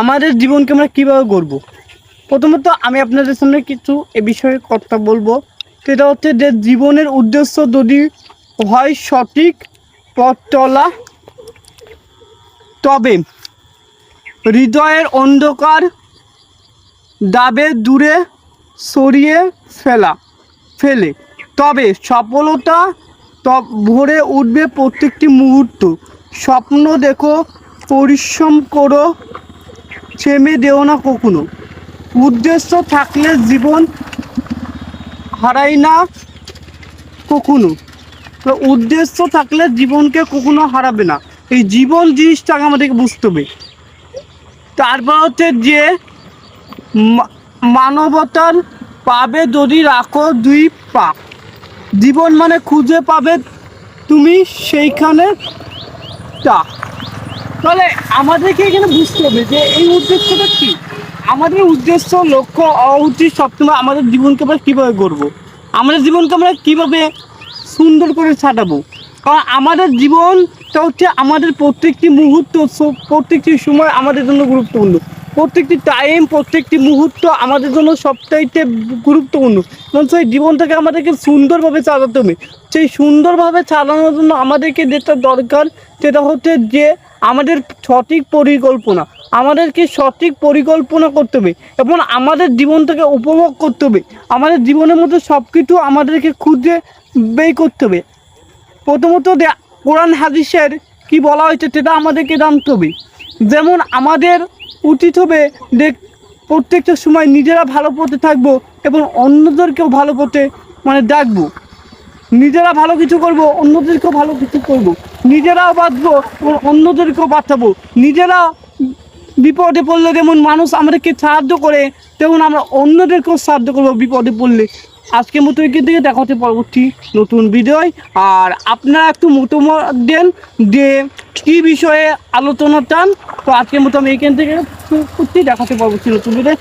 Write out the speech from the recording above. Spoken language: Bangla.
আমাদের জীবনকে আমরা কীভাবে গড়ব। প্রথমত আমি আপনাদের সামনে কিছু এ বিষয়ে কথা বলবো। সেটা হচ্ছে যে জীবনের উদ্দেশ্য যদি হয় সঠিক পথ চলা, তবে হৃদয়ের অন্ধকার দাবে দূরে সরিয়ে ফেলে তবে সফলতা ভরে উঠবে প্রত্যেকটি মুহূর্ত। স্বপ্ন দেখো, পরিশ্রম করো, থেমে দেও না কখনো। উদ্দেশ্য থাকলে জীবন হারায় না কখনো। তো উদ্দেশ্য থাকলে জীবনকে কখনো হারাবে না। এই জীবন জিনিসটাকে আমাদেরকে বুঝতে হবে। তারপর হচ্ছে যে মানবতার পাবে যদি রাখো দুই পা। জীবন মানে খুঁজে পাবে তুমি সেইখানে তা। তাহলে আমাদেরকে এখানে বুঝতে হবে যে এই উদ্দেশ্যটা কী। আমাদের উদ্দেশ্য লক্ষ্য উচিত সবসময় আমাদের জীবনকে আমরা কীভাবে গড়বো, আমাদের জীবনকে আমরা কীভাবে সুন্দর করে ছাটাবো। কারণ আমাদের জীবনটা হচ্ছে আমাদের প্রত্যেকটি মুহূর্ত, প্রত্যেকটি সময় আমাদের জন্য গুরুত্বপূর্ণ। প্রত্যেকটি টাইম, প্রত্যেকটি মুহূর্ত আমাদের জন্য সবচাইতে গুরুত্বপূর্ণ। কারণ সেই জীবনটাকে আমাদেরকে সুন্দরভাবে চালাতে হবে। সেই সুন্দরভাবে চালানোর জন্য আমাদেরকে যেটা দরকার সেটা হচ্ছে যে আমাদের সঠিক পরিকল্পনা। আমাদেরকে সঠিক পরিকল্পনা করতে হবে এবং আমাদের জীবনটাকে উপভোগ করতে হবে। আমাদের জীবনের মধ্যে সব কিছু আমাদেরকে খুঁজে বের করতে হবে। প্রথমত কোরআন হাদিসের কি বলা হয়েছে সেটা আমাদেরকে জানতে হবে। যেমন আমাদের উচিত হবে প্রত্যেকটা সময় নিজেরা ভালো পথে থাকবো এবং অন্যদেরকেও ভালো পথে ডাকবো। নিজেরা ভালো কিছু করব, অন্যদেরকেও ভালো কিছু করব। নিজেরাও বাঁচবো এবং অন্যদেরকেও বাঁচাবো। নিজেরা বিপদে পড়লে যেমন মানুষ আমাদেরকে সাহায্য করে, তেমন আমরা অন্যদেরকেও সাহায্য করবো বিপদে পড়লে। আজকের মতো এখান থেকে দেখা হচ্ছে পরবর্তী নতুন ভিডিওয়। আর আপনারা একটু মতামত দেন যে কী বিষয়ে আলোচনা চান। তো আজকের মতো আমি এখান থেকে দেখা হচ্ছে পরবর্তী নতুন ভিডিও।